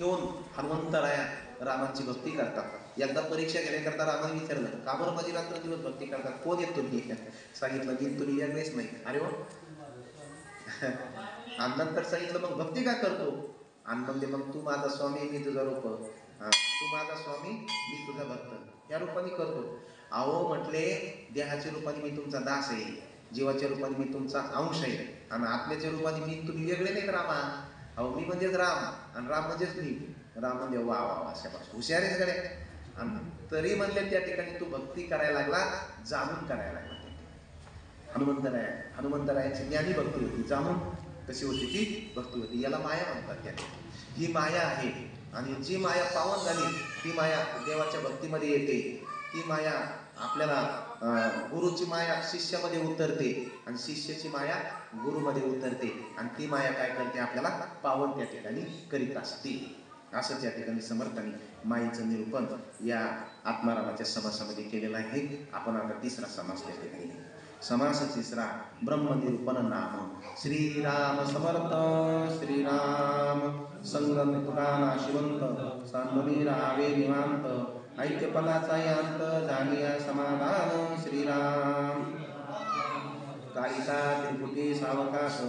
घेऊन हनुमंतराया रामाची भक्ती करतात. एकदा परीक्षा घेण्याकरता रामाने विचारलं, का बरं माझी रात्रंदिवस भक्ती करतात, कोण येत तुम्ही? सांगितलं की तुला वेगळेच नाही. अरे वा. आणि नंतर सांगितलं मग भक्ती का करतो? आणि म्हणजे मग तू माझा स्वामी, मी तुझा रूप, तू माझा स्वामी, मी तुझा भक्त, या रूपाने करतो. अहो म्हटले, देहाच्या रूपाने मी तुमचा दास आहे, जीवाच्या रूपाने मी तुमचा अंश आहे, आणि आत्म्याच्या रूपाने मी तुम्ही वेगळे नाहीत रामा. अहो मी म्हणजेच राम आणि राम म्हणजेच मी. राम म्हणजे वा वा वा, अशापासून हुशार आहेस गड्या. आणि तरी म्हणले त्या ठिकाणी तू भक्ती करायला लागला, जाणून करायला लागला. हनुमंतरायांची ज्ञानी भक्ती होती, जाणून कशी होती ती भक्ती होती. याला माया म्हणतात. त्या ही माया आहे, आणि जी माया पावन झाली ती माया देवाच्या भक्तीमध्ये येते. ती माया आपल्याला गुरुची माया शिष्यामध्ये उतरते, आणि शिष्याची माया गुरुमध्ये उतरते, आणि ती माया काय करते, आपल्याला पावन त्या ठिकाणी करीत असते. असं त्या ठिकाणी समर्थांनी मायेचं निरूपण या आत्मारामाच्या समासामध्ये केलेलं आहे. आपण आता तिसरा समास त्या ठिकाणी, समास तिसरा, ब्रह्मनिरूपण नाम. श्रीराम समर्थ. श्रीराम संगम तुका नाशिवंत, सांगली राहावे निवांत, ऐक्यपणाचा यांत जाणिया समाधान. श्रीराम कालिका त्रिपुटी सावकाश,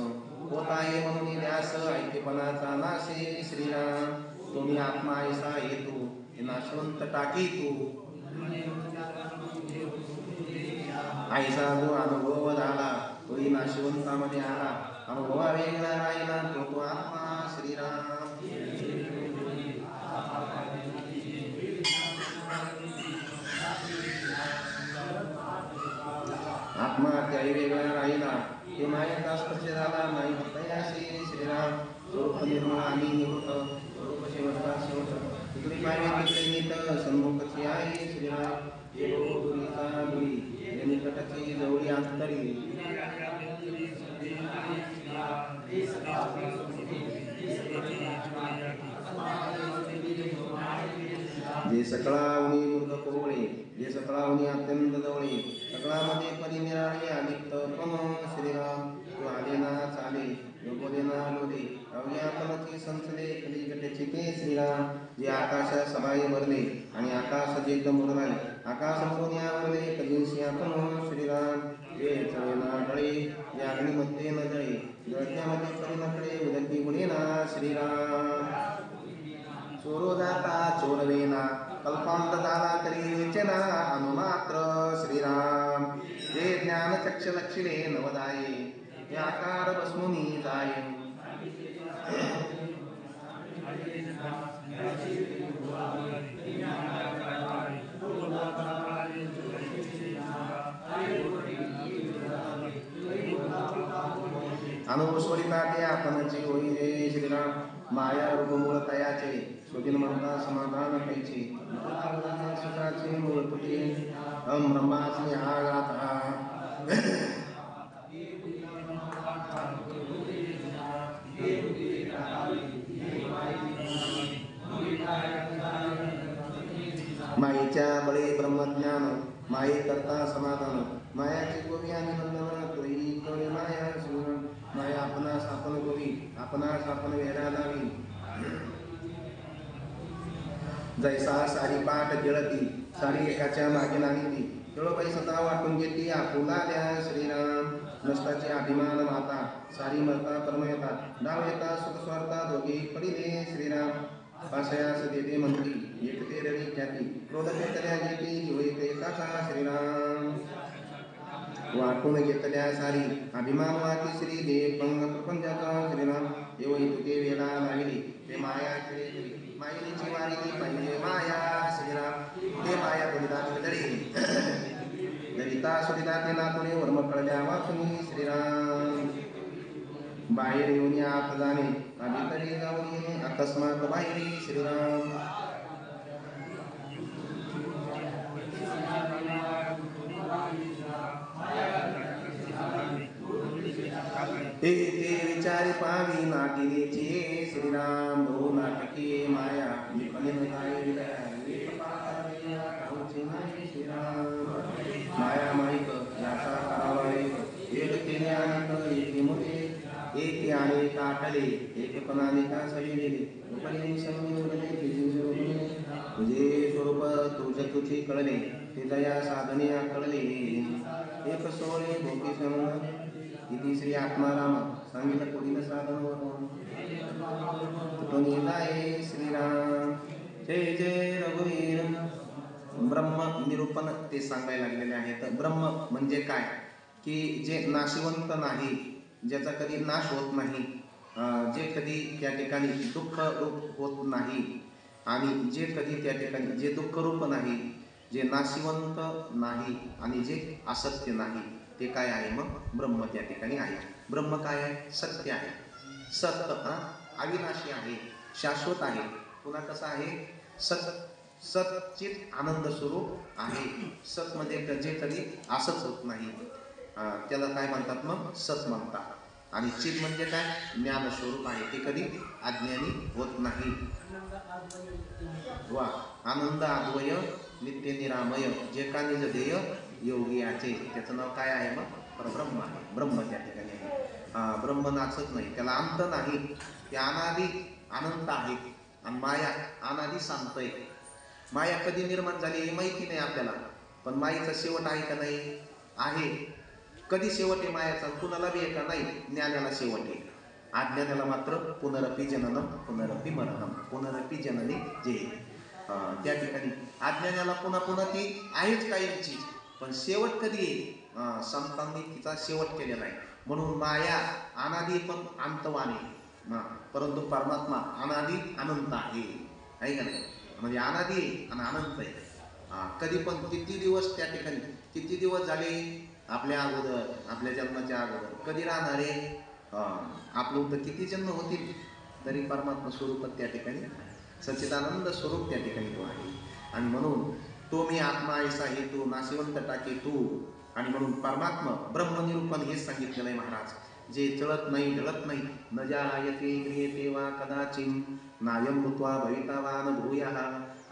होताये म्हणून न्यास, ऐक्यपणाचा नाशे. श्रीराम तुम्ही आत्मा ऐसा येतो, नाशवंत टाकी तू. ऐसा जो अनुभव झाला, तोही नाशिवंतामध्ये आला, अनुभवा वेगळा राहिला तो आत्मा. श्रीराम आत्मा त्याही वेगळा राहिला, ते मायेचा स्पर्श झाला नाही तयाशी. श्रीराम स्वरूप निर्मळ आणि निवृत्त, स्वरूप शेवटचा शेवट, तिकडे पाहिजे तिकडे नीत, सन्मुखची आहे. श्रीराम दुरीचा दुरी, निकटची जवळी अंतरी. जे सकळावणी मूर्ख कोवळे, जे सकळावणी अत्यंत जवळे, सकळामध्ये परिनिराळे अनिक्त पण. श्रीराम तू आले ना चाले, बोले ना लोले, अव्यापनाची संसले कलिगटेची ते. श्रीराम जे आकाशा सभाई भरले, आणि आकाश जेत मुरलाय, आकाश मुरून यावरले कलिंशी आपण. श्रीराम जे चळे ना डळे, जे अग्निमध्ये न जळे, जळत्यामध्ये परी नकळे, उदकी गुणे ना. श्रीराम चोरो जाता चोरवेना, कल्पांत झाला तरी वेचना अनुमात्र. श्रीराम जे ज्ञान चक्ष लक्षणे नवदाये, हे आकार भस्मुनी जाये. अनुस्वरिता ते आपणची होई रे. श्रीराम माया रूप मूळ तयाचे, स्वदिन म्हणता समाधान कैचे, सुखाचे मूळ तुटे, अम ब्रह्माची हा गाथा. मायेच्या बळे ब्रह्मज्ञान, माये करता समाधान, मायाची गोवी आणि नंदन, तोही कळे माया. माया आपणास आपण गोवी, आपणास आपण वेढा लावी. जैसा सारी पाठ गिळती, सारी एकाच्या मागे नाहीती, केळोबाई सदा वाटून घेती आपुला द्या. श्रीराम नसताचे अभिमान माता, सारी मरता कर्म येतात, डाव येतात सुख स्वार्था दोघे पडिले. श्रीराम पाशयास देते मंत्री, एकते रवी ख्याती, क्रोध पेटल्या घेते जीव एकाचा. श्रीराम वाटून घेतल्या सारी, अभिमान वाटी श्री देव पंग प्रपंचाचा. श्रीराम येवई तुझे वेळा लागली, ते माया खेळली, मायेची वारी पाहिजे माया. श्रीराम ते माया बलिदान दळी, दलिता सुरिता ते नातुने वर्म कळल्या वाचुनी. श्रीराम बाहेर येऊन आत जाणे, आधी जाऊन येणे, अकस्मात बाहेरी. श्रीराम ते विचारी पावी नाटिलेची. श्रीराम बहु नाटकी माया, माया माईक याचा करावा एक केले आणि एक मुले, एक आणि काटले, एक पणाने का सविले, तुझे स्वरूप तुझी कळले ते दया साधने कळले एक सोळे भोगी सम किती श्री आत्माराम सांगितलं पुढील साधन जाय श्रीराम जय जय रघुवीर. ब्रह्म निरूपण ते सांगायला लागलेले आहेत. ब्रह्म म्हणजे काय की जे नाशिवंत नाही, ज्याचा कधी नाश होत नाही, जे कधी त्या ठिकाणी दुःख रूप होत नाही आणि जे कधी त्या ठिकाणी जे दुःखरूप नाही, जे नाशिवंत नाही आणि जे असत्य नाही, ते काय आहे मग ब्रह्म त्या ठिकाणी आहे. ब्रह्म काय आहे? सत्य आहे. सत अविनाशी आहे, शाश्वत आहे. पुन्हा कसं आहे? सच्चित आनंद स्वरूप आहे. सत मध्ये जे कधी असंच होत नाही, त्याला काय म्हणतात मग? सत म्हणतात. आणि चित म्हणजे काय? ज्ञान स्वरूप आहे, ते कधी अज्ञानी होत नाही. वा आनंद अद्वय नित्य निरामय जे का निज ध्येय योगियाचे, त्याचं नाव काय आहे मग? परब्रह्म आहे. ब्रह्म त्या ठिकाणी आहे. ब्रह्म नाचत नाही, त्याला अंत नाही, ते अनादी अनंत आहे. आणि माया अनादी शांत आहे. माया कधी निर्माण झाली हे माहिती नाही आपल्याला, पण मायेचा शेवट आहे का नाही? आहे. कधी शेवट आहे मायाचा? कुणाला बी आहे का? नाही. ज्ञानाला शेवट आहे. अज्ञानाला मात्र पुनरपी जननम पुनरपी मरणम, पुनरपी जननी जे त्या ठिकाणी अज्ञानाला पुन्हा पुन्हा ती आहेच कायमची, पण शेवट कधी आहे? संतांनी तिचा शेवट केलेला आहे. म्हणून माया अनादी पण अंतवान आहे, परंतु परमात्मा अनादी अनंत आहे का नाही? म्हणजे अनादी आहे आणि अनंत आहे. कधी पण किती दिवस त्या ठिकाणी, किती दिवस झाले आपल्या अगोदर, आपल्या जन्माच्या अगोदर कधी राहणार आहे? आपलं तर किती जन्म होतील, तरी परमात्मा स्वरूप त्या ठिकाणी सच्चिदानंद स्वरूप त्या ठिकाणी तो आहे. आणि म्हणून तो मी आत्मा ऐसा हे तू नाशिवंत टाके तू. आणि म्हणून परमात्मा ब्रह्मनिरूपण हेच सांगितलेलं आहे महाराज. जे चळत नाही ढळत नाही, न जायते क्रियते वा कदाचिन नायम भूत्वा भवितावान भूयः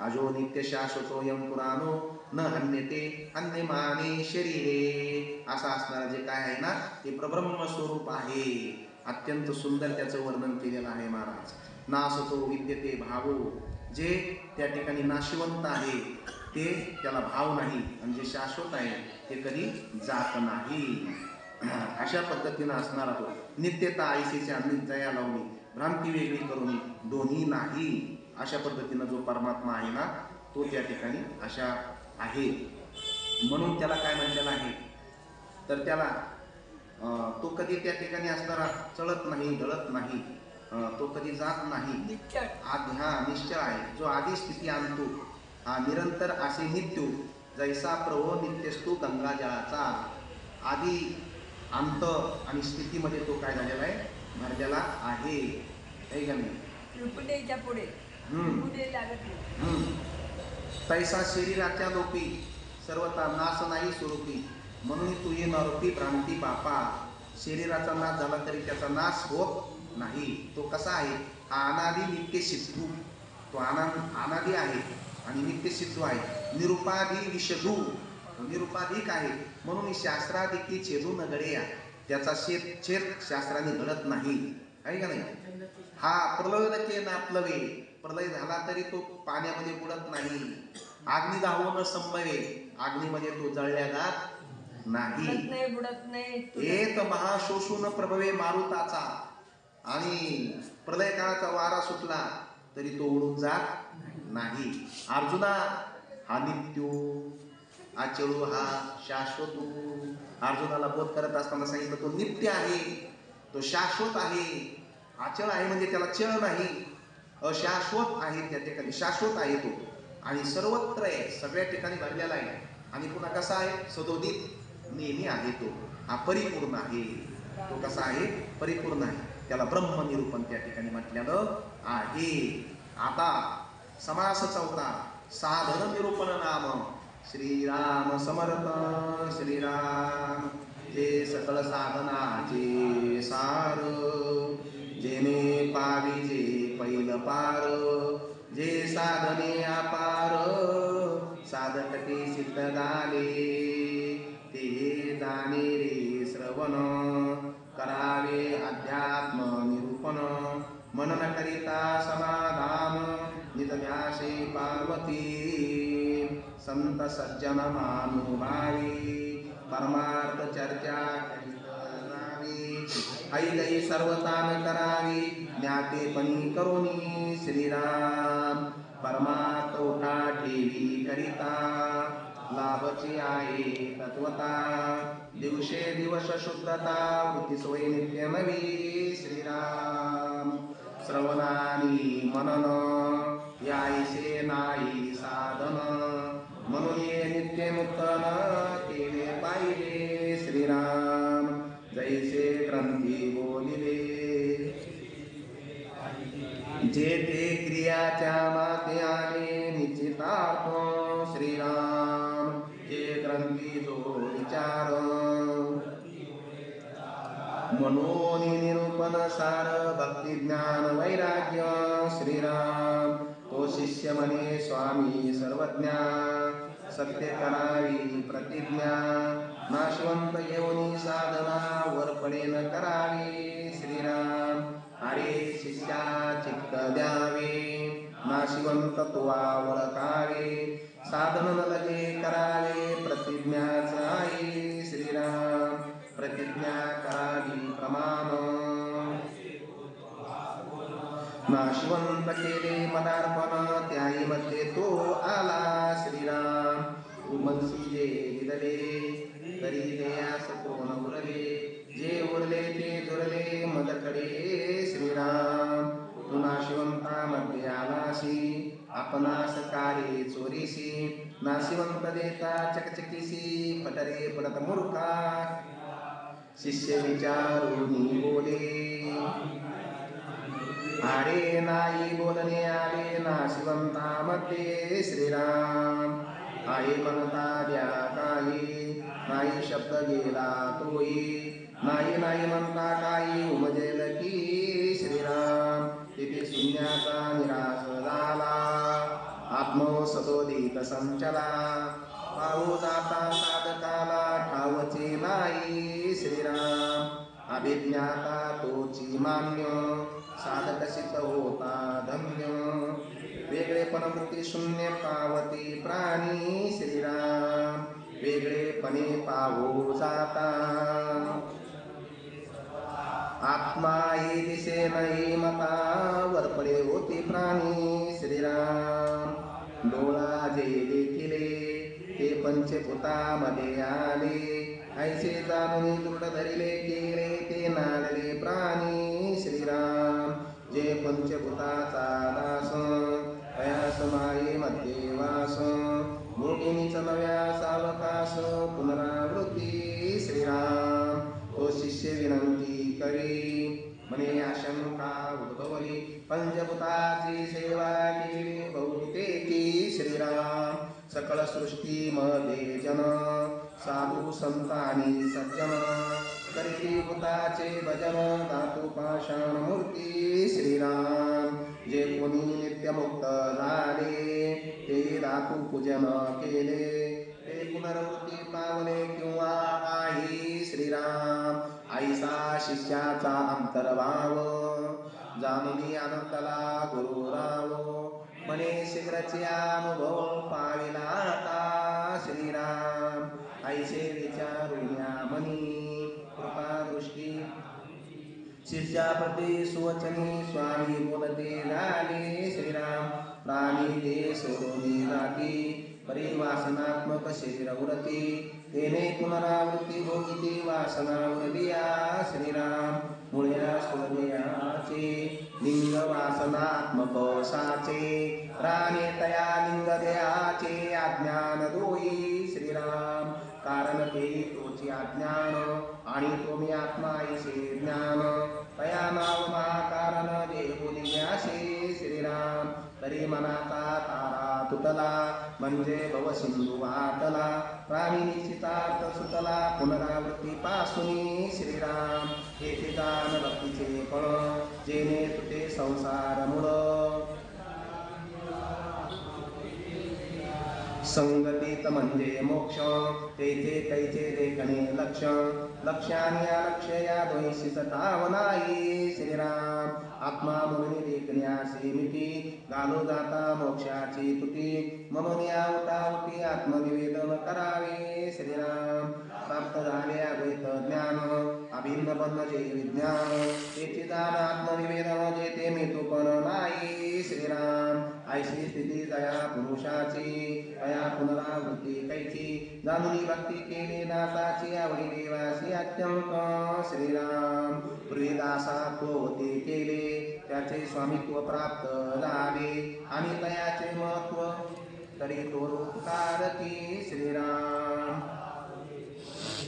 अजो नित्य शाश्वतोयम पुराणो न हन्यते अन्यमाने शरीरे. असं असणारं जे काय आहे ना, ते प्रब्रह्म स्वरूप आहे. अत्यंत सुंदर त्याचं वर्णन केलेलं आहे महाराज. नासतो विद्यते भावो, जे त्या ठिकाणी नाशिवंत आहे ते त्याला भाव नाही, आणि जे शाश्वत आहे ते कधी जात नाही. अशा पद्धतीनं असणारा तो नित्यता आयसीच्या नित्या लावणी भ्रांती वेगळी करून दोन्ही नाही, अशा पद्धतीनं जो परमात्मा आहे ना, तो त्या ठिकाणी अशा आहे. म्हणून त्याला काय म्हटलेलं आहे? तर त्याला तो कधी त्या ठिकाणी असणारा चळत नाही ढळत नाही, तो कधी जात नाही, निश्चळ आहे. जो आधी स्थिती आणतो निरंतर असे नित्य जैसा प्रभो नित्यस्तू गंगा जळाचा. आधी अंत आणि स्थितीमध्ये तो काय झालेला आहे? भरलेला आहे का नाही? पुढे तैसा शरीराच्या लोपी सर्वता नाश नाही स्वरूपी, म्हणून तू ये नरूपी भ्रांती बापा. शरीराचा नाश झाला तरी त्याचा नाश होत नाही. तो कसा आहे? हा अनादी नित्य सिद्धू. तो अनादी आहे आणि नित्य सिद्धू आहे. निरुपाधी विषधू, निरुपाधिक आहे. म्हणून शास्त्राधिकी छेदू न गड्या, त्याचा छेद शास्त्राने घडत नाही, आहे का नाही? हा प्रलय ना प्लवे, प्रलय झाला तरी तो पाण्यामध्ये बुडत नाही. अग्नी दाहून संभवे, अग्नीमध्ये तो जळल्या जात नाही. बुडत नाही. एक महाशोषून प्रभवे मारुताचा, आणि प्रलय काळाचा वारा सुटला तरी तो उडून जात नाही. अर्जुना हा नित्यो अचळू हा शाश्वत. अर्जुनाला बोध करत असताना सांगितलं तो नित्य आहे, तो शाश्वत आहे. अचळ आहे म्हणजे त्याला चळ नाही, अशाश्वत आहे त्या ठिकाणी, शाश्वत आहे तो. आणि सर्वत्र आहे, सगळ्या ठिकाणी भरलेला आहे. आणि पुन्हा कसा आहे? सदोदित नेहमी आहे तो. हा परिपूर्ण आहे. तो कसा आहे? परिपूर्ण आहे. त्याला ब्रह्मनिरूपण त्या ठिकाणी म्हटलेलं आहे. आता समास चौथा, साधन निरूपण नाम. श्रीराम समर्थ श्रीराम, जे सकळ साधनाचे सार, जेने पाविजे पैल पार, जे साधने अपार, साधकते सिद्ध झाले, ते जाणे रे श्रवण, करावे अध्यात्म निरूपण, मनन करिता समाधान, पार्वती संत सज्जन महानुभावी परमार्थ चर्चा करीत ऐकई सर्वतान करावी ज्ञातेपणी करोनी श्रीराम परमार्थ उठा ठेवी करिता लाभची आहे तत्वता दिवसे दिवस शुद्धता वृत्ती सोय नित्य नवी श्रीराम श्रवणानी मनन यायसे नाही साधन म्हणून ये नित्य नूतन केले पाहिजे श्रीराम जैसे ग्रंथी बोलिले जे ते क्रियाच्या मात्याने निश्चितार्थ श्रीराम जे ग्रंथी जो विचार मनोनी निरूपण सार भक्ती ज्ञान वैराग्य श्रीराम तो शिष्य म्हणे स्वामी सर्वज्ञा सत्य करावी प्रतिज्ञा नाशवंत येऊनी साधना वरपणे न करावी श्रीराम अरे शिष्या चित्त द्यावे नाशिवंत तुवा ओळखावे साधन न लगे करावे प्रतिज्ञाच आहे श्रीराम प्रतिज्ञा करावी प्रमाण नाशिवंत केले मनार्पण त्याही मध्ये तो आला श्रीराम मनसी जे दिदले तरी देयास कोण उरले जे उरले ते दुरले मदकडे श्रीराम तू नाशिवंता मध्ये आलासी आपणास कार्य चोरीसी नाशिवंत देता चकचकीसी पटरे पडत मूर्खा शिष्य विचारून बोले आडे नाही बोलणे आले नाशिवंतामध्ये श्रीराम आहे म्हणता द्या काही नाही शब्द गेला तोही नाही नाही म्हणता काही उमजेल की श्रीराम तिथे शून्याचा निराश झाला आत्मसदोदित संचला पाहू जाता साधकाला ठावचे नाही श्रीराम अभिज्ञाता तोची मान्य साधक सिद्ध होता धन्य वेगळेपण वृत्ती शून्य पावती प्राणी श्रीराम वेगळेपणे पाहू जाता आत्मा ही दिसे नाही मता वरपडे होती प्राणी श्रीराम डोळा जे देखिले ते पंचभूतामध्ये आले ऐसे जाणून दृढ धरिले केले ते नाडले प्राणी श्रीराम जे पंचभूताचा दास प्रयास माये मध्ये वास मोठीनीच नव्या सावकाश पुनरावृत्ती श्रीराम तो शिष्य विनंती करी म्हणे आशंका उद्भवली पंचभूताची सेवा केली बहुतेकी श्रीराम सकळ सृष्टी मध्ये जन साधू संत आणि सज्जन करीती भूताचे भजन धातू पाषाण मूर्ती श्रीराम जे कोणी नित्यमुक्त झाले ते धातू पूजन केले ते पुनर्वृत्ती पावले किंवा नाही श्रीराम आईसा शिष्याचा अंतर्भाव जाणून आनंदला गुरुराव म्हणे शीघ्रचे अनुभव पाविला आता श्रीराम ऐसे विचारुया मनी कृपा दृष्टी शिष्याप्रती सुवचनी स्वामी बोलते झाले श्रीराम प्राणी ते सोडून जाती परिवासनात्मक शरीर उरती तेने पुनरावृत्ती भोगिती वासना उरलिया श्रीराम मुळ्या सुरयाचे लिंग वासनात्मक साचे प्राणे तया लिंग देहाचे अज्ञान दोई श्रीराम कारण ते तोची अज्ञान आणि तुम्ही आत्मा ऐसे ज्ञान तया नाव कारण देह बोलियासे श्रीराम तरी मनाचा तारा तुटला म्हणजे भवसिंधू वाटला प्राणी निश्चितार्थ सुटला पुनरावृत्ती पासून श्रीराम हे ठिकाण भक्तीचे फळ जेणे तुटे संसार मूळ संगतीत म्हणजे मोक्ष तेथे कैचे देखणे लक्ष लक्ष्याने अलक्ष या दोषीच ठाव नाही श्रीराम आत्मा म्हणून देखण्यासी मिठी घालो जाता मोक्षाची तुटी म्हणून या उठावटी आत्मनिवेदन करावे श्रीराम प्राप्त झाले अद्वैत ज्ञान अभिन्न बनजे विज्ञान तेची दान आत्मनिवेदन जेते मिथुपण नाही श्रीराम ऐशी स्थिती दया पुरुषाची अया पुनरावृत्ती कैची जाणून भक्ती केली दासाची आवडी देवासी अत्यंत श्रीराम पूर्वी दासा तो होते केले त्याचे स्वामित्व प्राप्त झाले आणि तयाचे महत्व तरी तो कारती श्रीराम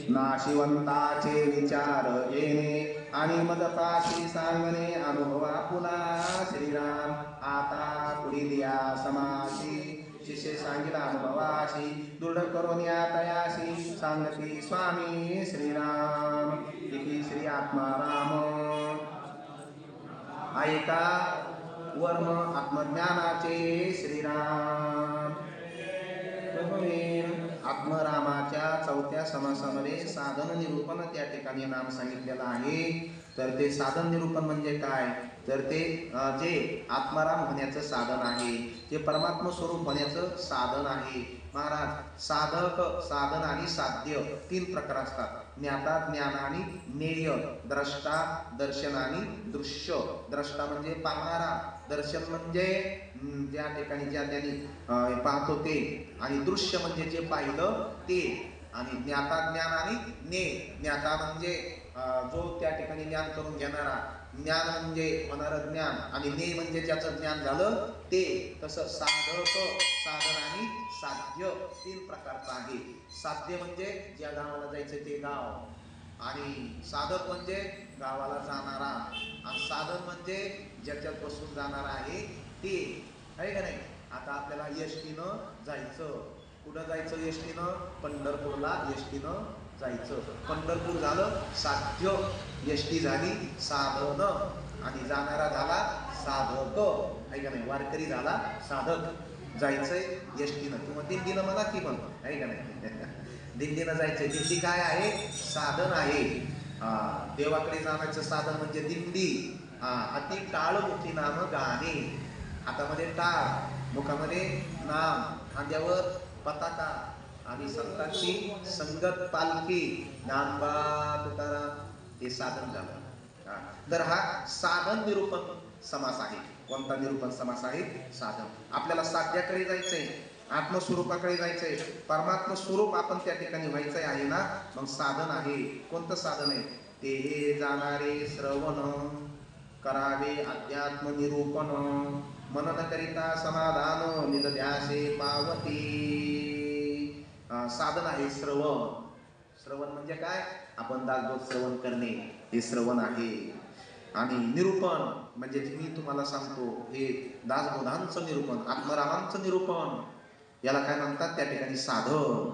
नाशिवंताचे विचार येणे आणि मदपाशी सांगणे अनुभवा पुन्हा श्रीराम आता पुढील या समाशी शिष्य सांगितला अनुभवाशी दृढ करून या तयाशी सांगती स्वामी श्रीराम इति श्री आत्माराम ऐका वर्म आत्मज्ञानाचे श्रीराम आत्मरामाच्या चौथ्या समासामध्ये साधन निरूपण त्या ठिकाणी नाम सांगितलेलं आहे. तर ते साधन निरूपण म्हणजे काय, तर ते जे आत्माराम होण्याचं साधन आहे, जे परमात्म स्वरूप होण्याचं साधन आहे. महाराज साधक साधन आणि साध्य तीन प्रकार असतात. ज्ञाता ज्ञान आणि ज्ञेय, द्रष्टा दर्शन आणि दृश्य. द्रष्टा म्हणजे पाहणारा, दर्शन म्हणजे ज्या ठिकाणी ज्या त्यांनी पाहतो ते, आणि दृश्य म्हणजे जे पाहिलं ते. आणि ज्ञाता ज्ञान आणि ज्ञेय. ज्ञाता म्हणजे जो त्या ठिकाणी ज्ञान करून घेणारा, ज्ञान म्हणजे होणारं ज्ञान, आणि ज्ञेय म्हणजे ज्याचं ज्ञान झालं ते. तसं साधक साधन आणि साध्य तीन प्रकारचं आहे. साध्य म्हणजे ज्या गावाला जायचं ते गाव, आणि साधक म्हणजे गावाला जाणारा, आणि साधन म्हणजे ज्याच्यात बसून जाणारा आहे ते, आहे का नाही. आता आपल्याला एसटीनं जायचं, कुठं जायचं एसटीनं, पंढरपूरला एसटीनं जायचं. पंढरपूर झालं साध्य, एसटी झाली साधन, आणि जाणारा झाला साधक, आहे का नाही. वारकरी झाला साधक. जायचंय एसटीनं किंवा दिंडीनं म्हणा की पण, आहे का नाही. दिंडीनं जायचंय, दिंडी काय आहे, साधन आहे. देवाकडे जाण्याचं साधन म्हणजे दिंडी. अति टाळ मुखी नाम गाणे, हातामध्ये टाळ, मुखामध्ये नाम, खांद्यावर पताका, आणि संतांची संगत पालखी, ज्ञानबा तुकाराम, हे साधन झालं. तर हा साधन निरूपण समास आहे. कोणता निरूपण समास आहे, साधन. आपल्याला साध्याकडे जायचंय, आत्मस्वरूपाकडे जायचंय, परमात्म स्वरूप आपण त्या ठिकाणी व्हायचंय आहे ना, मग साधन आहे. कोणतं साधन आहे, ते जाणारे श्रवण करावे अध्यात्म निरूपण, मनन करिता समाधान निध्यासे पावती. साधन आहे श्रवण. श्रवण म्हणजे काय, आपण दासबोध श्रवण करणे, हे श्रवण आहे. आणि निरूपण म्हणजे मी तुम्हाला सांगतो, हे दासबोधांचं निरूपण, आत्मरामांचं निरूपण, याला काय म्हणतात त्या ठिकाणी साधन.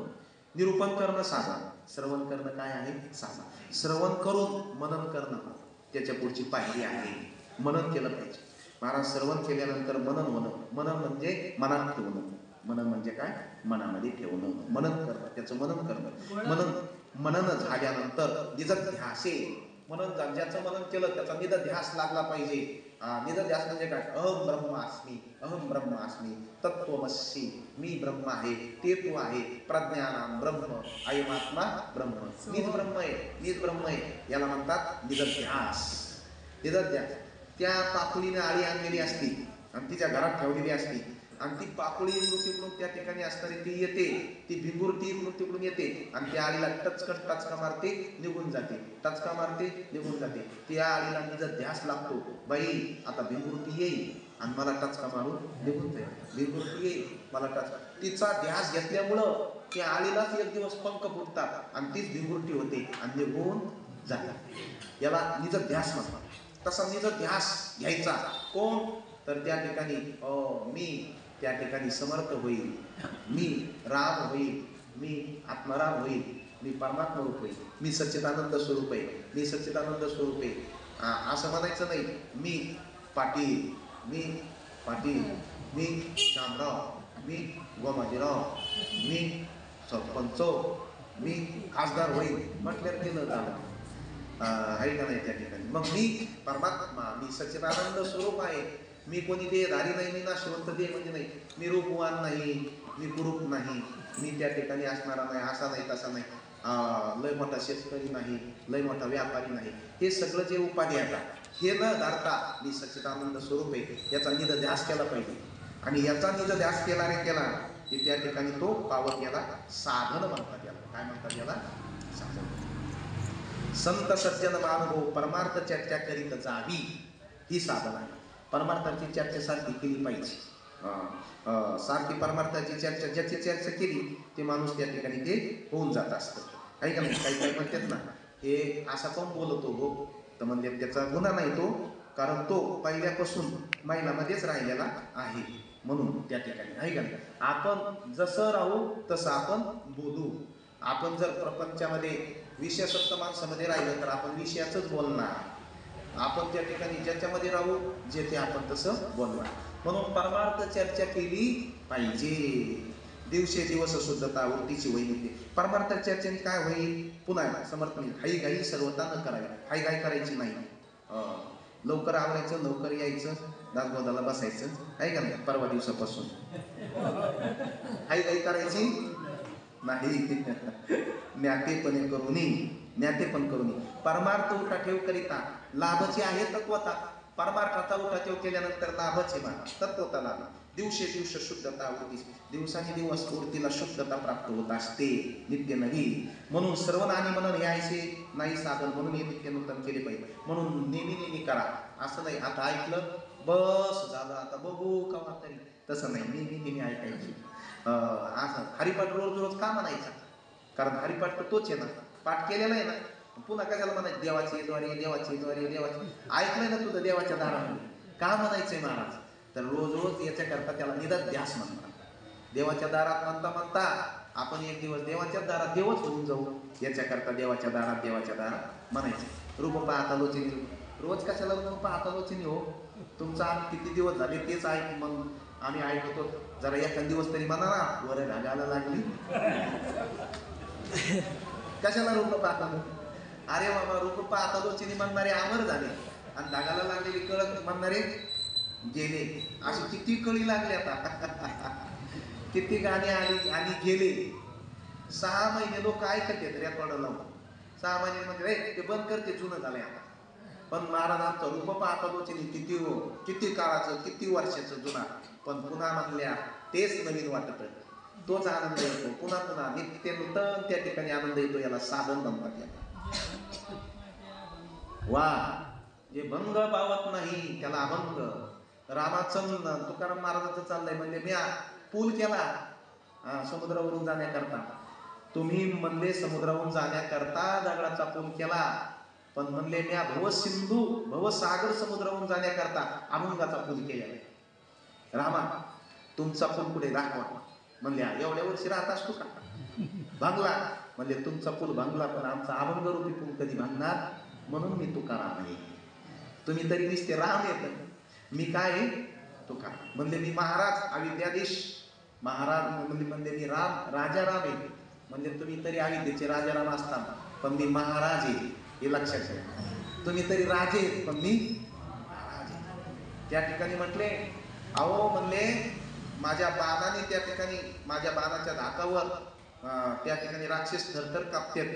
निरूपण करणं साधन, श्रवण करणं काय आहे, साधन. श्रवण करून मनन करणं त्याच्या पुढची पायरी आहे. मनन केलं पाहिजे. महाराज श्रवण केल्यानंतर मनन होणं. मनन म्हणजे मनात ठेवणं. मनन म्हणजे काय, मनामध्ये ठेवणं, मनन करणं, त्याचं मनन करणं. मनन झाल्यानंतर निजध्यासे, मनन ज्याचं मनन केलं त्याचा निधध्यास लागला पाहिजे. निधध्यास म्हणजे काय, अहम ब्रह्मास्मी, अहम ब्रह्मास्मी, तत्त्वमसी, मी ब्रह्म आहे, ते तू आहे, प्रज्ञानाम ब्रह्म, अयमात्मा ब्रह्म, मीच ब्रह्म आहे, मीच ब्रह्म आहे, याला म्हणतात निधध्यास. निधध्यास. त्या पाकुळीने आळी आणलेली असती आणि तिच्या घरात ठेवलेली असती, आणि ती पाकुळी इकडून तिकडून त्या ठिकाणी असताना ती येते, ती भिंगुरटी इकडून तिकडून येते, आणि त्या आळीला टचका मारते, निघून जाते, टचका मारते, निघून जाते. त्या आळीला निजा ध्यास लागतो, बाई आता भिंगुरटी येईल आणि मला टचका मारून निघून जाईल, भिंगुरटी येईल मला टचका. तिचा ध्यास घेतल्यामुळं त्या आळीलाच एक दिवस पंख फुटतात आणि तीच भिंगुरटी होते आणि निघून जातात. याला निज ध्यास म्हणतात. तसा निज ध्यास घ्यायचा कोण, तर त्या ठिकाणी मी त्या ठिकाणी समर्थ होईल, मी राम होईल, मी आत्माराम होईल, मी परमात्मा रूप होईल, मी सच्चिदानंद स्वरूप आहे, मी सच्चिदानंद स्वरूप आहे. असं म्हणायचं नाही, मी पाटील, मी पाटील, मी शामराव, मी गोमाजीराव, मी सरपंच, मी खासदार होईल म्हटल्यावर केलं झालं. आहे का नाही त्या ठिकाणी. मग मी परमात्मा, मी सच्चिदानंद स्वरूप आहे. मी कोणी देहधारी नाही, मी नाशवंत देह म्हणजे नाही, मी रूपवान नाही, मी कुरूप नाही, मी त्या ठिकाणी असणारा नाही, असा नाही तसा नाही, लय मोठा शेतकरी नाही, लय मोठा व्यापारी नाही. हे सगळं जे उपाधी आता हे न धरता मी सच्चिदानंद स्वरूप आहे याचा निधध्यास केला पाहिजे. आणि याचा निधध्यास केला रे केला की त्या ठिकाणी तो पावत याला साधन म्हणतात. याला काय म्हणतात? याला साधन. संत सज्जन मानभो परमार्थ चर्चा करीत जावी, ही साधन आहे. परमार्थाची चर्चा सारखी केली पाहिजे. सारखी परमार्थाची चर्चा, ज्याची चर्चा केली ते माणूस त्या ठिकाणी ते होऊन जात असतं. काही का नाही? काही काही म्हणतात ना, हे असा कोण बोलतो हो, तर म्हणजे त्याचा गुन्हा नाही तो, कारण तो पहिल्यापासून महिलामध्येच राहिलेला आहे म्हणून त्या ठिकाणी. आहे का नाही? आपण जसं राहू तसं आपण बोलू. आपण जर प्रपंचामध्ये विषयासक्त माणसामध्ये राहिलं तर आपण विषयाचंच बोलणार. आपण त्या ठिकाणी ज्याच्यामध्ये राहू जे ते आपण तसं बोलणार. म्हणून परमार्थ चर्चा केली पाहिजे. दिवसेदिवस शुद्धता वृत्तीची होईल. परमार्थ चर्चेने काय होईल? पुन्हा समर्थ नाही, हाई घाई सर्वता न करावी. हाई घाई करायची नाही. लवकर आवरायचं, लवकर यायचं, दासबोधाला बसायचं. आहे का नाही? परवा दिवसापासून हाई घाई करायची नाही. ज्ञातेपणे करूनी, ज्ञातेपण करूनी परमार्थ उठा ठेव करिता लाभचे आहे तत्वता. परमार्थाचा उठा ठेव केल्यानंतर लाभचे मान तत्वता लाभ. दिवसेदिवस शुद्धता वृत्ती, दिवसांनी दिवस वृत्तीला शुद्धता प्राप्त होत असते नित्य नवीन. म्हणून श्रवण आणि मनन हे ऐसे नाही साधन, म्हणून हे नित्य नूतन केले पाहिजे. म्हणून नेहमी नेहमी करा. असं नाही आता ऐकलं बस झालं आता बघू कवा तरी, तसं नाही. नेहमी नेहमी ऐकायची. असं हरिपाठ रोज रोज का म्हणायचा? कारण हरिपाठ तर तोच आहे ना, पाठ केलेला आहे ना, पुन्हा कशाला म्हणायचं देवाची द्वारे, देवाची द्वारे, देवाची. ऐकलंय ना तुझं देवाच्या दारामध्ये, का म्हणायचंय महाराज? तर रोज रोज याच्याकरता त्याला निधध्यास म्हणतात. देवाच्या दारात म्हणता म्हणता आपण एक दिवस देवाच्या दारात देवच होऊन जाऊ. याच्याकरता देवाच्या दारात म्हणायचं. रूप पाहता लोचिनी, रोज कशाला रूप पाहता लोचिनी हो? तुमचा आम्ही किती दिवस झाले तेच ऐक, मग आम्ही ऐकतो. जरा एखाद दिवस तरी म्हणा ना, वर घालायला लागली. कशाला रूप पाहता? अरे बाबा, रूप पाहता लोचिनी म्हणणारे अमर झाले आणि धागाला लागलेली कळत म्हणणारे गेले. अशी किती कळी लागली आता. किती गाणी आली आणि गेले. 6 महिने लोक ऐकत येत रेकॉर्ड लावून. 6 महिने म्हणजे ते बंद करते, जुनं झालंय आता. पण महाराजांचं रूप पाहता लोचिनी किती काळाचं, किती वर्षाचं जुना, पण पुन्हा म्हणल्या तेच नवीन वाटत. तोच आनंद येतो पुन्हा पुन्हा नित्य नूतन त्या ठिकाणी आनंद येतो. याला साधन म्हणतात. याला वा, जे भंग पावत नाही त्याला अभंग. रामाचं तुकाराम महाराजांचं चाललंय म्हणजे मी पूल केला समुद्रावरून जाण्याकरता. तुम्ही म्हणले समुद्रावरून जाण्याकरता दगडाचा पूल केला, पण म्हणले मी भवसिंधू भवसागर समुद्रावरून जाण्याकरता अभंगाचा पूल केला. रामा, तुमचा पूल कुठे दाखवा. म्हणले एवढ्या वर्षी राहत असतो का? भांगला. म्हणले तुमचा पूल भांगला, पण आमचा अभंग रूपी पूल कधी भांगणार? म्हणून मी तुकाराम आहे. तुम्ही तरी दिसते राम येत, मी काय तुकाराम. म्हणले मी महाराज अविद्याधीश महाराज, म्हणले मी राम राजा राम आहे. म्हणजे तुम्ही तरी अविद्येचे राजा राम असताना, पण मी महाराज आहे हे लक्षात घ्या. तुम्ही तरी राजे पण मी महाराज आहे. त्या ठिकाणी म्हटले अहो, म्हणले माझ्या बाणाने त्या ठिकाणी, माझ्या बाणाच्या धाकावर त्या ठिकाणी राक्षस थरथर कापतात,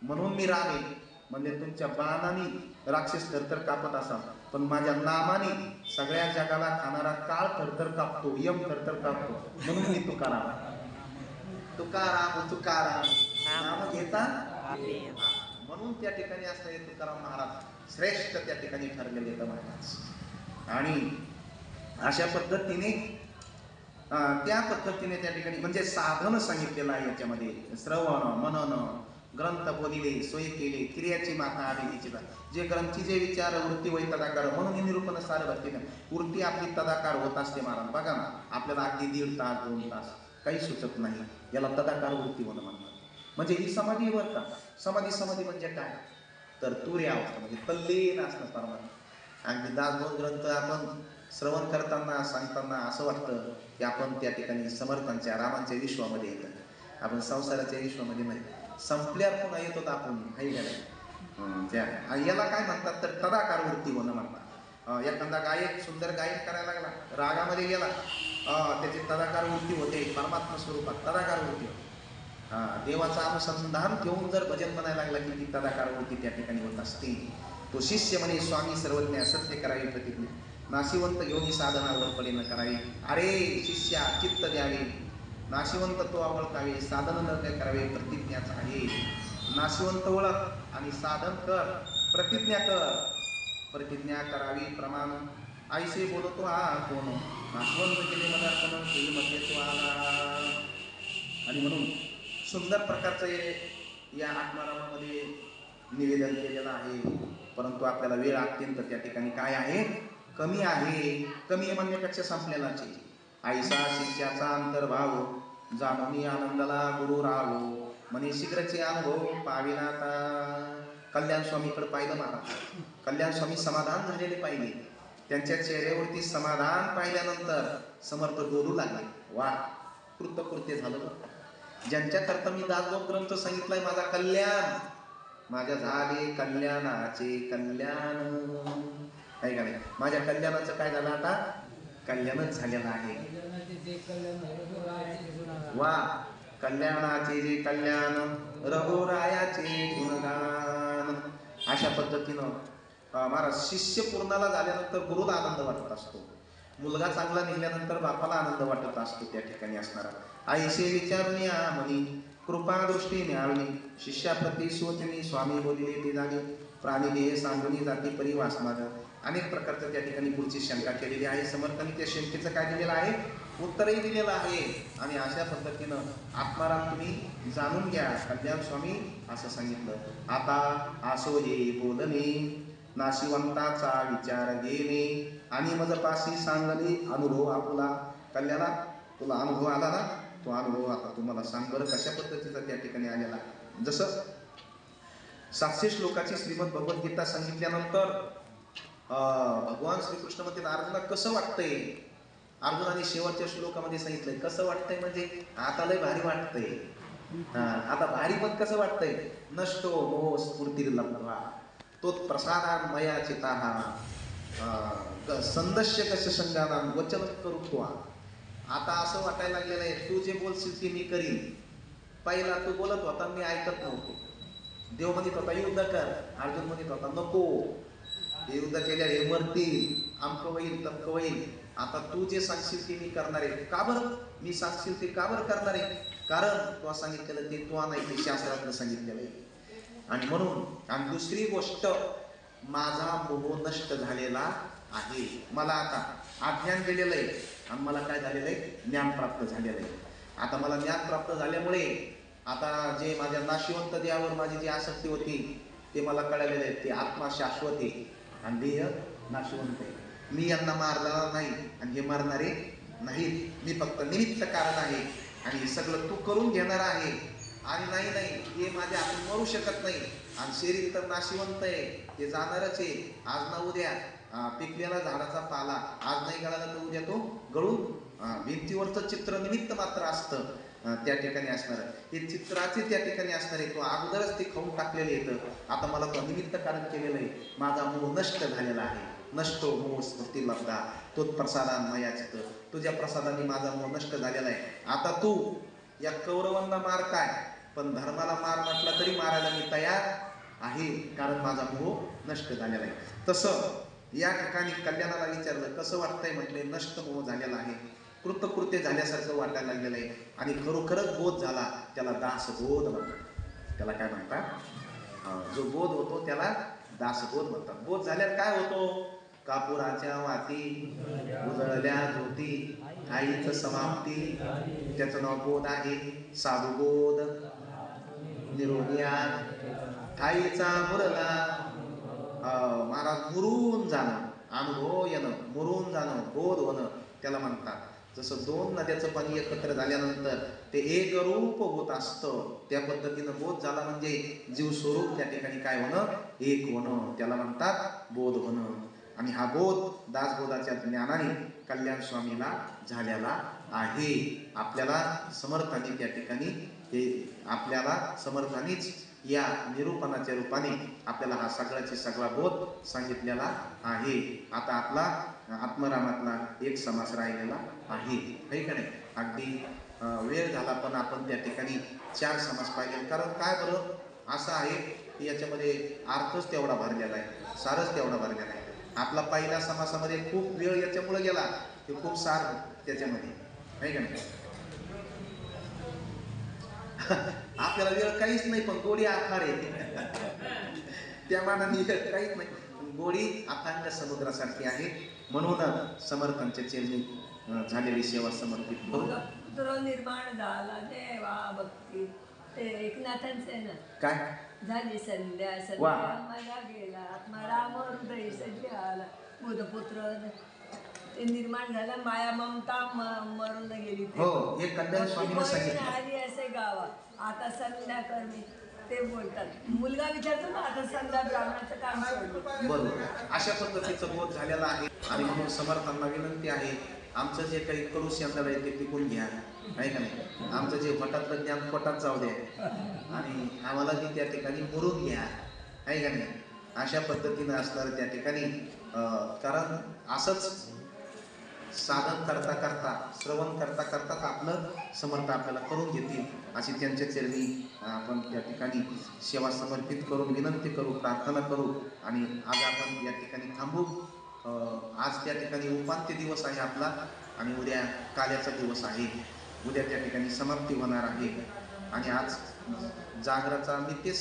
म्हणून मी राम आहे. म्हणजे तुमच्या बाणाने राक्षस थरथर कापत असा, पण माझ्या नामाने सगळ्या जगाला खाणारा काळ थरथर कापतो, यम थरथर कापतो, म्हणून मी तुकाराम. तुकाराम तुकाराम नाम घेता, म्हणून त्या ठिकाणी असणारे तुकाराम महाराज श्रेष्ठ त्या ठिकाणी ठरलेले आहेत महाराज. आणि अशा पद्धतीने त्या पद्धतीने त्या ठिकाणी म्हणजे साधन सांगितलेलं आहे याच्यामध्ये. श्रवण मनन ग्रंथ बोलिले सोय केले, क्रियाची माता आली तिची. जे ग्रंथी जे विचार वृत्ती वै तदाकार, म्हणून निरूपण सार भरते. वृत्ती आपली तदाकार होत असते महाराज. बघा ना, आपल्याला अगदी 1.5 तास 2 तास काही सुचत नाही, याला तदाकार वृत्ती होणं म्हणतात. म्हणजे ही समाधी वर का समाधी म्हणजे काय? तर तुर्य अवस्था म्हणजे तल्लीन असणं परमानंद. अगदी 10-2 ग्रंथ आपण श्रवण करताना सांगताना असं वाटतं की आपण त्या ठिकाणी समर्थांच्या रामांच्या विश्वामध्ये येतो. आपण संसाराच्या विश्वामध्ये नाही. संपल्यावर पुन्हा येतो आपण, हाय का नाही? याला काय म्हणतात तर तदाकार वृत्ती होणं म्हणतात. एखादा गायक सुंदर गायन करायला लागला, रागामध्ये गेला, त्याची तदाकार वृत्ती होते. परमात्मा स्वरूपात तदाकार वृत्ती होते. देवाचा अनुसंधान ठेवून जर भजन म्हणायला लागला की ती तदाकार वृत्ती त्या ठिकाणी होत असते. तो शिष्य म्हणे स्वामी सर्वज्ञ असत्य करावी प्रतिज्ञा, नाशिवंत घेऊन साधनावर पडे न करावी. अरे शिष्या चित्त द्यावे, नाशिवंत तो आवडतावे, साधन न करावे प्रतिज्ञाच आहे. नाशिवंत ओळख आणि साधन कर, प्रतिज्ञा कर. प्रतिज्ञा करावी प्रमाण, आईसे बोलतो हा कोण, नाशिवंत केले मदार्पण केली मध्ये तो आला. आणि म्हणून सुंदर प्रकारचं या आत्मारामामध्ये निवेदन केलेलं आहे. परंतु आपल्याला वेळ अत्यंत त्या ठिकाणी काय आहे, कमी आहे. कमी म्हणण्यापेक्षा संपलेलाच आहे. आईसा शिष्याचा अंतर्भाव, जाणून आनंदाला गुरु राहो, म्हणे शीघ्रचे अनुभव पाविनाता. कल्याण स्वामीकडे पाहिलं महाराज, कल्याण स्वामी समाधान झालेले पाहिले. त्यांच्या चेहऱ्यावरती समाधान पाहिल्यानंतर समर्थ डोलू लागले. वा, कृतकृत्य झालं. ज्यांच्याकरता मी दासबोध ग्रंथ सांगितलाय, माझा कल्याण, माझ्या झाले कल्याणाचे कल्याण. काय का नाही, माझ्या कल्याणाचं काय झालं, आता कल्याणच झालेलं आहे. वा, कल्याणाचे जे कल्याण, रघुरायाचे गुणगान. अशा पद्धतीनं महाराज शिष्य पूर्णाला झाल्यानंतर गुरुला आनंद वाटत असतो. मुलगा चांगला निघाल्यानंतर बापाला आनंद वाटत असतो त्या ठिकाणी असणारा. आईसे विचारून या म्हणी, कृपा दृष्टी न्यावणी, शिष्याप्रती सोचणी, स्वामी बोलिले ते जाणे, प्राणीदेह सांगुनी जाती परी वासनाद. अनेक प्रकारचं त्या ठिकाणी पुढची शंका केलेली आहे. समर्थांनी त्या शंकेचं काय दिलेलं आहे, उत्तरही दिलेलं आहे. आणि अशा पद्धतीनं आत्माराम तुम्ही जाणून घ्या. कल्याण स्वामी असं सांगितलं. आता आसो हे बोलणे, नाशिवंताचा विचार घेणे, आणि मजपाशी सांगणे अनुभव आपला. कल्याणा, तुला अनुभव आला ना, तो अनुभव आता तुम्हाला सांग बरं कशा पद्धतीचा त्या ठिकाणी आलेला. जसं 700 श्लोकाची श्रीमद भगवद्गीता सांगितल्यानंतर भगवान श्रीकृष्ण म्हणते अर्जुना कसं वाटतंय. अर्जुनाने शेवटच्या श्लोकामध्ये सांगितलंय कसं वाटतंय, म्हणजे आता लय भारी वाटतंय. आता भारी पण कसं वाटतंय, नष्टो मोह स्फूर्ती लब्ध्वा तोच प्रसादान मया चिताहा, संदस्य कश संगानान वचन करुत्वा. आता असं वाटायला लागलेलं आहे, तू जे बोलशील ते मी करीन. पहिला तू बोलत होता, मी ऐकत नव्हतो. देव म्हणत होता युद्ध कर, अर्जुन म्हणत होता नको, हे युद्ध केल्या हे मरतील, आमकं होईल तमकं होईल. आता तू जे सांगशील ते मी करणार आहे. का बरं मी सांगशील ते का बरं करणार आहे, कारण तू सांगितलेलं ते तू नाही, ते शास्त्रातलं सांगितलेलं आहे. आणि म्हणून, आणि दुसरी गोष्ट, माझा मोह नष्ट झालेला आहे. मला आता अज्ञान दिलेलं आहे आणि मला काय झालेलं आहे, ज्ञान प्राप्त झालेलं आहे. आता मला ज्ञान प्राप्त झाल्यामुळे आता जे माझ्या नाशिवंत देहावर माझी जी आसक्ती होती ते मला कळलेलं आहे. ते आत्मा शाश्वत आहे आणि देह नाशिवंत आहे. मी यांना मारला नाही आणि हे मारणारे नाहीत. मी फक्त निमित्त कारण आहे आणि हे सगळं तू करून घेणार आहे. आणि नाही हे माझ्या हातून मरू शकत नाही. आणि शरीर तर नाशिवंत आहे, ते जाणारच आहे. आज ना उद्या पिकलेला झाडाचा पाला आज नाही गळाला तर उद्या तो गळून भिंतीवरचं चित्र निमित्त मात्र असतं त्या ठिकाणी असणार. हे चित्राचे त्या ठिकाणी असणार आहे. तो अगोदरच ते खाऊन टाकलेलं येतं. आता मला तो निमित्त कारण केलेलं आहे. माझा मोह नष्ट झालेला आहे. नष्टो मोह स्फूर्ती लब्धा तोच प्रसादान मया चित्त. तुझ्या प्रसादाने माझा मोह नष्ट झालेला आहे. आता तू या कौरवांना मार काय, पण धर्माला मार म्हटला तरी मारायला मी तयार आहे, कारण माझा मोह नष्ट झालेला आहे. तसं या ठिकाणी कल्याणाला विचारलं कसं वाटतंय, म्हटले नष्ट मोह झालेला आहे, कृतकृत्य झाल्यासारखं वाटायला लागलेलं आहे. आणि खरोखरच बोध झाला त्याला दासबोध म्हणतात. त्याला काय म्हणतात, जो बोध होतो त्याला दासबोध म्हणतात. बोध झाल्यावर काय होतो, कापुराच्या वाती उजळल्या ज्योती आईच समाप्ती, त्याचं नाव बोध आहे. साधुबोध निरोनिया आईचा मुरला, महाराज मुरून जाणं, अनुभव येणं, मुरून जाणं, बोध होणं त्याला म्हणतात. जसं दोन नद्याचं पाणी एकत्र झाल्यानंतर ते एक रूप होत असतं, त्या पद्धतीनं बोध झाला म्हणजे जीव स्वरूप त्या ठिकाणी काय होणं, एक होणं, त्याला म्हणतात बोध होणं. आणि हा बोध दासबोधाच्या ज्ञानाने कल्याण स्वामीला झालेला आहे. आपल्याला समर्थांनी त्या ठिकाणी आपल्याला समर्थांनीच या निरूपणाच्या रूपाने आपल्याला हा सगळ्याची सगळा बोध सांगितलेला आहे. आता आपला आत्मरामातला एक समास राहिलेला आहे, हे का नाही? अगदी वेळ झाला पण आपण त्या ठिकाणी 4 समास पाहिले. कारण काय बरं असं आहे की याच्यामध्ये अर्थच तेवढा भरलेला आहे, सारच तेवढा भरलेला आहे. आपला पहिल्या समासामध्ये खूप वेळ याच्यामुळे गेला की खूप सार त्याच्यामध्ये, आहे का नाही? आपल्याला वेळ काहीच नाही पण गोडी आखाड आहे. त्या मानाने वेळ काहीच नाही, गोडी अथांग समुद्रासारखी आहे. म्हणून समर्थांच्या चरणी झालेली सेवा समर्पित करू. पुत्र निर्माण झाला देवा भक्ती, ते एकनाथांचं आहे ना. काय झाली संध्या संध्या मला गेला आत्मा राम हृदय सज्ज आला, बुधपुत्र ते निर्माण झालं, माया ममता मरून गेली. हो, हे कल्याण स्वामीने सांगितलं. आली असे गावा आता संध्या करणे ते बोलतात. मुलगा विचारतो ना आता संध्या ब्राह्मणाचं काम सोडलं. बरोबर, अशा पद्धतीचं बोध झालेला आहे. आणि म्हणून समर्थांना विनंती आहे, आमचं जे काही करू शेंदाला आहे ते टिकून घ्या, आहे का नाही? आमचं जे फटातलं ज्ञान पोटात जाऊ द्या आणि आम्हाला ती त्या ठिकाणी मुरून घ्या, आहे का नाही? अशा पद्धतीनं असणार त्या ठिकाणी. कारण असंच साधन करता करता, श्रवण करता करताच आपलं समर्थ आपल्याला करून घेतील, अशी त्यांच्या चरणी आपण त्या ठिकाणी सेवा समर्पित करून विनंती करू, प्रार्थना करू. आणि आज आपण या ठिकाणी थांबू. आज त्या ठिकाणी उपांत्य दिवस आहे आपला आणि उद्या काल्याचा दिवस आहे. उद्या त्या ठिकाणी समाप्ती होणार आहे आणि आज जागराचा नित्य